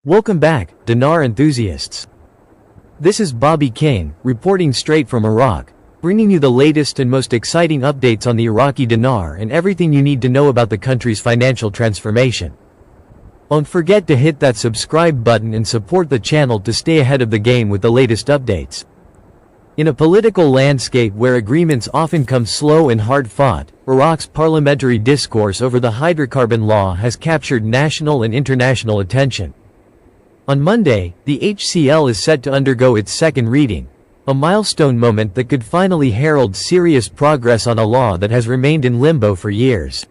Welcome back, dinar enthusiasts. This is Bobby Kane, reporting straight from Iraq, bringing you the latest and most exciting updates on the Iraqi dinar and everything you need to know about the country's financial transformation. Don't forget to hit that subscribe button and support the channel to stay ahead of the game with the latest updates. In a political landscape where agreements often come slow and hard-fought, Iraq's parliamentary discourse over the Hydrocarbon Law has captured national and international attention. On Monday, the HCL is set to undergo its second reading, a milestone moment that could finally herald serious progress on a law that has remained in limbo for years.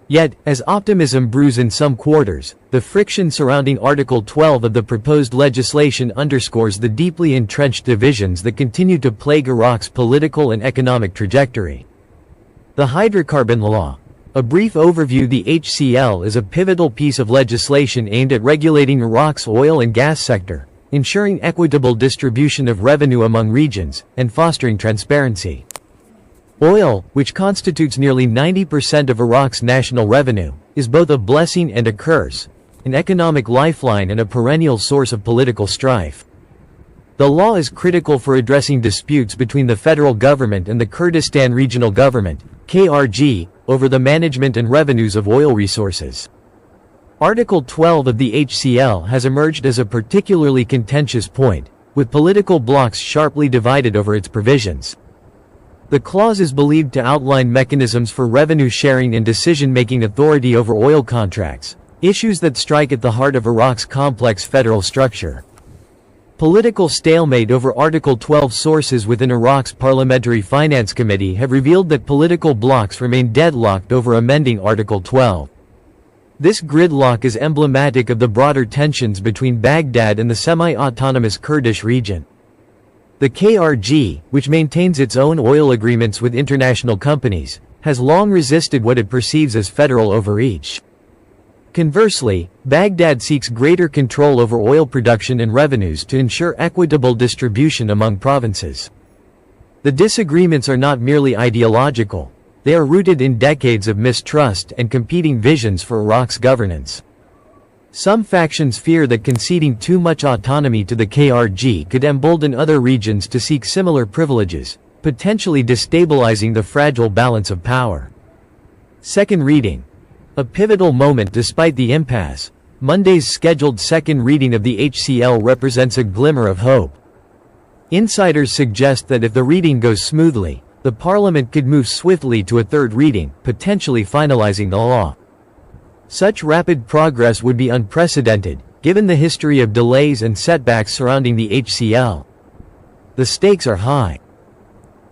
Yet, as optimism brews in some quarters, the friction surrounding Article 12 of the proposed legislation underscores the deeply entrenched divisions that continue to plague Iraq's political and economic trajectory. The Hydrocarbon Law. A brief overview: the HCL is a pivotal piece of legislation aimed at regulating Iraq's oil and gas sector, ensuring equitable distribution of revenue among regions, and fostering transparency. Oil, which constitutes nearly 90% of Iraq's national revenue, is both a blessing and a curse, an economic lifeline and a perennial source of political strife. The law is critical for addressing disputes between the federal government and the Kurdistan Regional Government, KRG, over the management and revenues of oil resources. Article 12 of the HCL has emerged as a particularly contentious point, with political blocs sharply divided over its provisions. The clause is believed to outline mechanisms for revenue sharing and decision-making authority over oil contracts, issues that strike at the heart of Iraq's complex federal structure. Political stalemate over Article 12. Sources within Iraq's Parliamentary Finance Committee have revealed that political blocs remain deadlocked over amending Article 12. This gridlock is emblematic of the broader tensions between Baghdad and the semi-autonomous Kurdish region. The KRG, which maintains its own oil agreements with international companies, has long resisted what it perceives as federal overreach. Conversely, Baghdad seeks greater control over oil production and revenues to ensure equitable distribution among provinces. The disagreements are not merely ideological, they are rooted in decades of mistrust and competing visions for Iraq's governance. Some factions fear that conceding too much autonomy to the KRG could embolden other regions to seek similar privileges, potentially destabilizing the fragile balance of power. Second reading. A pivotal moment despite the impasse, Monday's scheduled second reading of the HCL represents a glimmer of hope. Insiders suggest that if the reading goes smoothly, the Parliament could move swiftly to a third reading, potentially finalizing the law. Such rapid progress would be unprecedented, given the history of delays and setbacks surrounding the HCL. The stakes are high.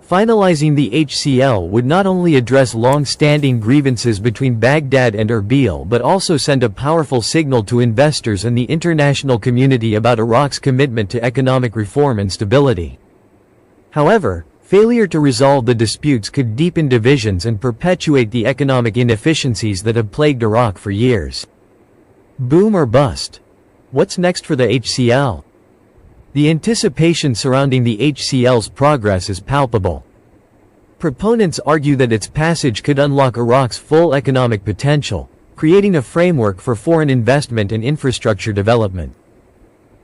Finalizing the HCL would not only address long-standing grievances between Baghdad and Erbil but also send a powerful signal to investors and the international community about Iraq's commitment to economic reform and stability. However, failure to resolve the disputes could deepen divisions and perpetuate the economic inefficiencies that have plagued Iraq for years. Boom or bust? What's next for the HCL? The anticipation surrounding the HCL's progress is palpable. Proponents argue that its passage could unlock Iraq's full economic potential, creating a framework for foreign investment and infrastructure development.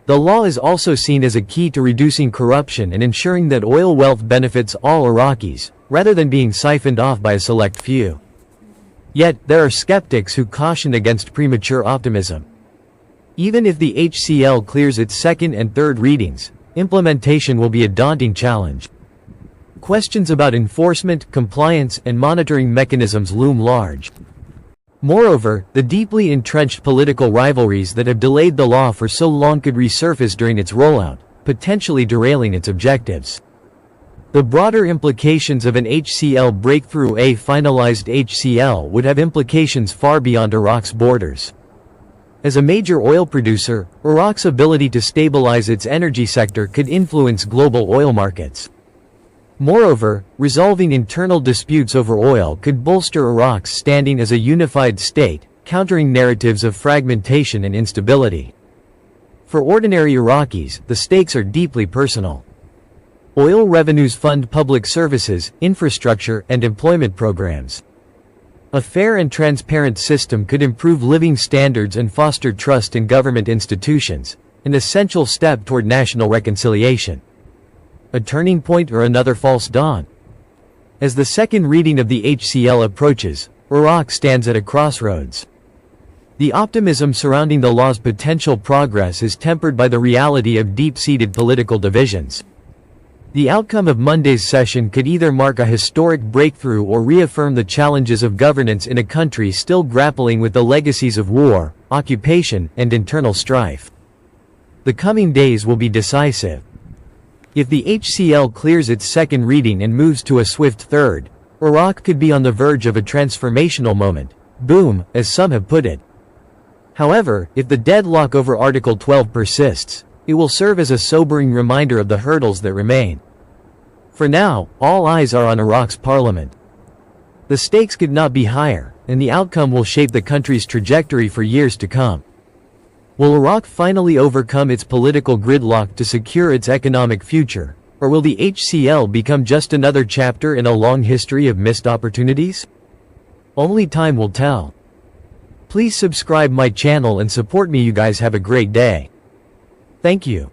The law is also seen as a key to reducing corruption and ensuring that oil wealth benefits all Iraqis, rather than being siphoned off by a select few. Yet, there are skeptics who caution against premature optimism. Even if the HCL clears its second and third readings, implementation will be a daunting challenge. Questions about enforcement, compliance, and monitoring mechanisms loom large. Moreover, the deeply entrenched political rivalries that have delayed the law for so long could resurface during its rollout, potentially derailing its objectives. The broader implications of an HCL breakthrough. A finalized HCL would have implications far beyond Iraq's borders. As a major oil producer, Iraq's ability to stabilize its energy sector could influence global oil markets. Moreover, resolving internal disputes over oil could bolster Iraq's standing as a unified state, countering narratives of fragmentation and instability. For ordinary Iraqis, the stakes are deeply personal. Oil revenues fund public services, infrastructure, and employment programs. A fair and transparent system could improve living standards and foster trust in government institutions, an essential step toward national reconciliation. A turning point or another false dawn? As the second reading of the HCL approaches, Iraq stands at a crossroads. The optimism surrounding the law's potential progress is tempered by the reality of deep-seated political divisions. The outcome of Monday's session could either mark a historic breakthrough or reaffirm the challenges of governance in a country still grappling with the legacies of war, occupation, and internal strife. The coming days will be decisive. If the HCL clears its second reading and moves to a swift third, Iraq could be on the verge of a transformational moment. Boom, as some have put it. However, if the deadlock over Article 12 persists, it will serve as a sobering reminder of the hurdles that remain. For now, all eyes are on Iraq's parliament. The stakes could not be higher, and the outcome will shape the country's trajectory for years to come. Will Iraq finally overcome its political gridlock to secure its economic future, or will the HCL become just another chapter in a long history of missed opportunities? Only time will tell. Please subscribe my channel and support me. You guys have a great day. Thank you.